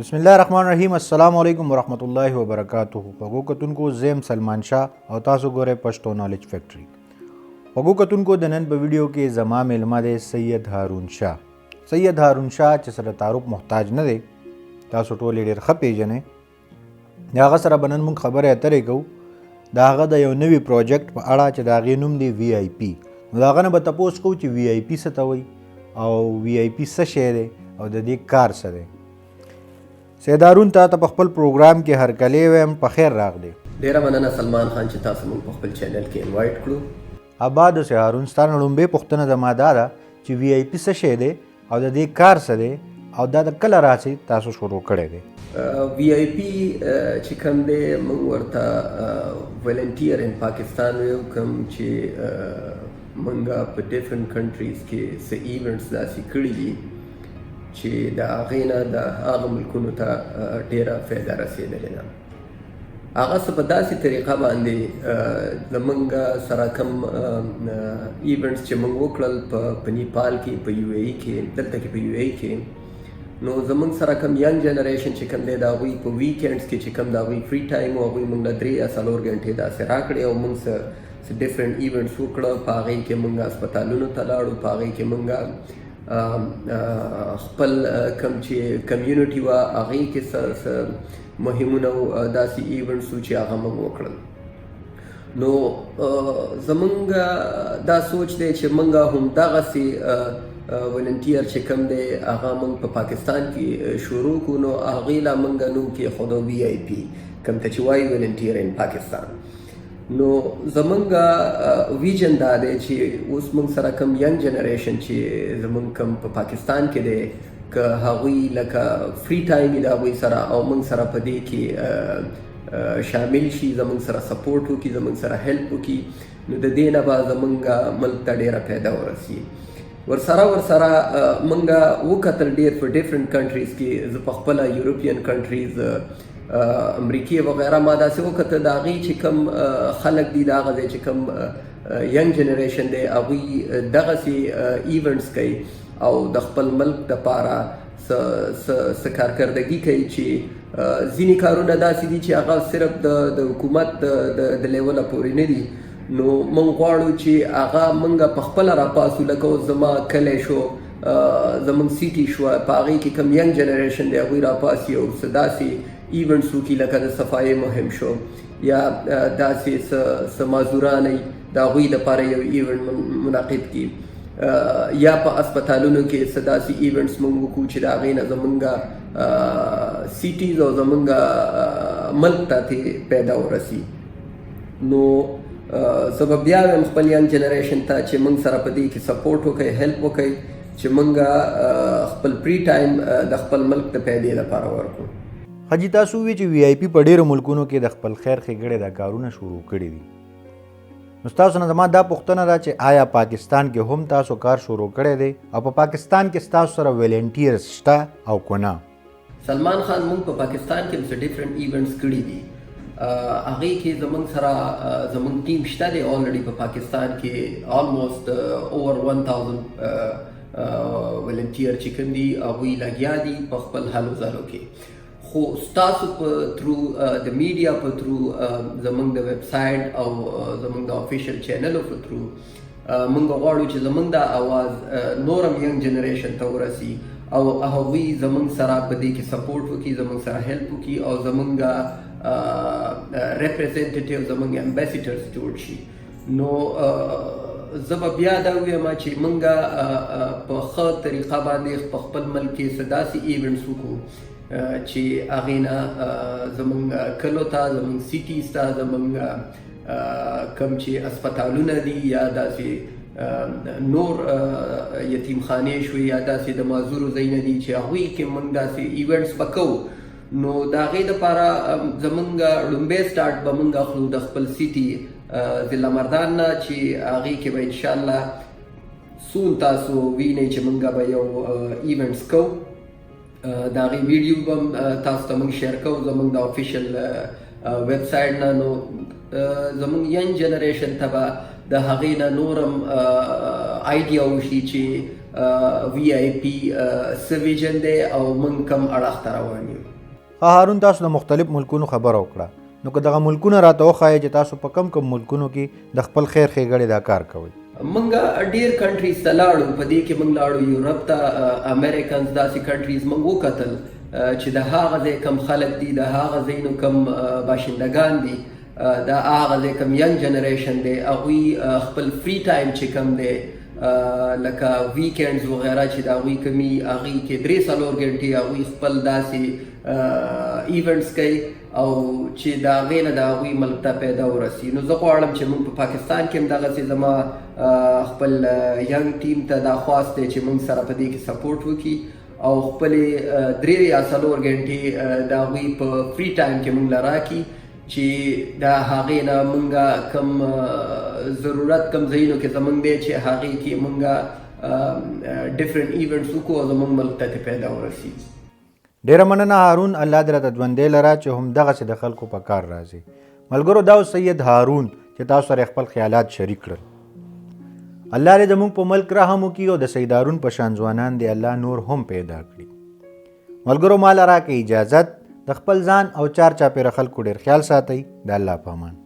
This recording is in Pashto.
بسم الله الرحمن الرحیم. السلام علیکم ورحمۃ اللہ وبرکاتہ. پغو کتونکو زیم سلمان شاه او تاسو ګوره پښتو نالج فیکټری. پغو کتونکو د نن په ویډیو کې زما میلمه دی سید هارون شاه. سید هارون شاه چې سره تعارف محتاج نه دی، تاسو ټول ډېر ښه پیژنئ. د هغه سره به نن موږ خبرې اترې کوو د هغه د یو نوي پروجیکټ په اړه چې د هغې نوم دی VIP. نو د هغه نه به تپوس کوو چې VIP څه ته وایي او VIP څه شی دی او د دې کار څه دی. سید هارون ته په خپل پروګرام کې هرکلی وایم، په خیر راغلی. ډیره مننه سلمان خان چې تاسو موږ په خپل چینل کې انوایټ کړو. آباد اوسې هارون. ستا نه لومړۍ پوښتنه زما دا ده چې VIP څه شی دی او د دې کار څه دی او دا د کله راځي تاسو شروع کړی دی؟ VIP چې کوم دی موږ ورته ولنټیر ان پاکستان ویو، کوم چې موږ په ډیفرنٹ کنټریز کې څه ایونټس داسې کړي دي چې د هغې نه د هغه ملکونو ته ډېره فایده رسېدلې ده. هغه څه په داسې طریقه باندې زموږ سره کوم ایونټس چې موږ وکړل په نیپال کې، په UAE کې، دلته کې په UAE کې، نو زموږ سره کوم ینګ جنریشن چې کوم دی د هغوی په ویکینډس کې چې کوم د هغوی فری ټایم و، هغوی موږ له 3 یا 4 غنټې داسې راکړې او موږ څه ډفرنټ ایونټس وکړه. په هغې کې موږ هسپتالونو ته لاړو، په هغې کې موږ خپل کوم چې کمیونټي وه هغې کې څه مهمونه داسې ایونټس وو چې هغه موږ وکړل. نو زموږ دا سوچ دی چې موږ همدغسې ولنټیر چې کوم دی هغه موږ په پاکستان کې شروع کړو. نو هغې لا موږ نوم کېښودو VIP، کوم ته چې وایي ولنټیر ان پاکستان. نو زمونږ ویژن دا دی چې اوس موږ سره کوم ینګ جنریشن چې زمونږ کوم په پاکستان کې دی، که هغوی لکه فری ټایم وي د هغوی سره او موږ سره په دې کې شامل شي، زمونږ سره سپورټ وکړي، زمونږ سره هیلپ وکړي، نو د دې نه به زمونږ ملک ته ډېره فایده ورسي. ورسره موږ وکتل ډېر په ډفرنٹ کنټریز کې. زه په خپله یوروپین کنټریز، امریکې وغیره ما داسې وکتل د هغې چې کوم خلک دي، د هغه ځای چې کوم ینګ جنریشن دی هغوی دغسې ایونټس کوي او د خپل ملک دپاره څه کارکردګي کوي چې ځینې کارونه داسې دي چې هغه صرف د حکومت د لیوله پورې نه دي. نو موږ غواړو چې هغه موږ په خپله راپاسو، لکه اوس زما کلی شو، زموږ سیټي شوه، په هغې کې کوم ینګ جنریشن دی هغوی راپاسي او څه داسې ایونټس وکړي لکه د صفایي مهم شو یا داسې څه معذورانئ د هغوی دپاره یو ایونټ منعقد کړي، یا په اسپتالونو کې څه داسې ایونټس موږ وکړو چې د هغې نه زموږ سیټیز او زموږ ملک ته ترې پیدا ورسي. نو زه به بیا وایم خپل ینګ جنریشن ته چې موږ سره په دې کې سپورټ وکړئ، هیلپ وکړئ چې موږ خپل فری ټایم د خپل ملک د پیدې لپاره ورکړو. حاجي تاسو وی چې VIP په ډیرو ملکونو کې د خپل خیر ښېګړې دا کارونه شروع کړي دي. نو ستاسو نه زما دا پوښتنه ده چې آیا پاکستان کې هم تاسو کار شروع کړی دی او په پاکستان کې ستاسو سره ولنټیرز شته او که نه؟ سلمان خان، موږ په پاکستان کې څه ډفرنټ ایونټس کړي دي. هغې کې زموږ سره زموږ ټیم شته دی آلریډي په پاکستان کې. آلموسټ اوور 1000 ولنټیر چې کوم دي هغوی لګیا دي په خپل هلو ځلو کې. خو ستاسو په تھرو د میډیا په تھرو، زموږ د ویب سایټ او زموږ د افیشل چینلو په تھرو موږ غواړو چې زموږ د آواز نورم ینګ جنریشن ته ورسي او هغوی زموږ سره په دې کې سپورټ وکړي، زموږ سره هیلپ وکړي او زموږ ریپرزینټیټیو، زموږ امبیسیډرز جوړ شي. نو زه به بیا دا ووایم چې موږ په ښه طریقه باندې په خپل ملک کې څه داسې ایونټس وکړو چې هغې نه زموږ کلو ته، زموږ سیټیز ته، زموږ کوم چې اسپتالونه دي یا داسې نور یتیم خانې شوې یا داسې د معذورو ځایونه دي چې هغوی کې موږ داسې ایونټس به کوو. نو د هغې دپاره زموږ لومبی سټارټ به موږ اخلو د خپل سیټي ضلع مردان نه، چې هغې کې به انشاءالله سون تاسو وینئ چې موږ به یو ایونټس کوو. د هغې ویډیو به تاسو ته موږ شیر کوو زموږ د افیشل ویب سایټ نه. نو زموږ ینګ جنریشن ته به د هغې نه نورم آیډیا وشي چې VIP څه ویژن دی او موږ کوم اړخ ته روان یو. هارون تاسو د مختلف ملکونو خبره وکړه نو که دغه ملکونه راته وښایئ چې تاسو په کم کم ملکونو کې د خپل خیر ښېګړې دا کار کوئ. منګه ډیر کنټریز ته لاړو، په دې کې موږ لاړو یورپ ته، امریکنز داسې کنټریز موږ وکتل چې د هغه ځای کم خلک دي، د هغه ځایونو کم باشندگان دي، د هغه ځای کم ینګ جنریشن دی، هغوی خپل فری ټایم چې کم دی لکه ویکینډز وغیره چې د هغوی کمي، هغوی کې 3-4 ګنټې هغوی خپل داسې ایونټس کوي او چې د هغې نه د هغوی ملک ته پیدا ورسي. نو زه غواړم چې موږ په پاکستان کې هم دغسې زما خپل ینګ ټیم ته دا خواست دی چې موږ سره په دې کې سپورټ وکړي او خپلې 3 یا 4 ګنټې د هغوی په فری ټایم کې موږ له راکړي چې د هغې نه موږ کم ضرورت کم ځایونو کې زموږ دی چې هغې کې موږ ډفرنټ ایونټس وکړو او زموږ ملک ته پیدا ورسي. ډیره مننه هارون، الله دې راته ژوندی لره چې هم دغسې د خلکو په کار راځي. ملګرو دا سید هارون چې تاسو سره خپل خیالات شریک کړل. الله دې زموږ په ملک رحم وکړي او د سید هارون په شان ځوانان دې الله نور هم پیدا کړي. ملګرو ماله راکړئ اجازت، د خپل ځان او چار چاپېره خلکو ډېر خیال ساتئ. د الله په امان.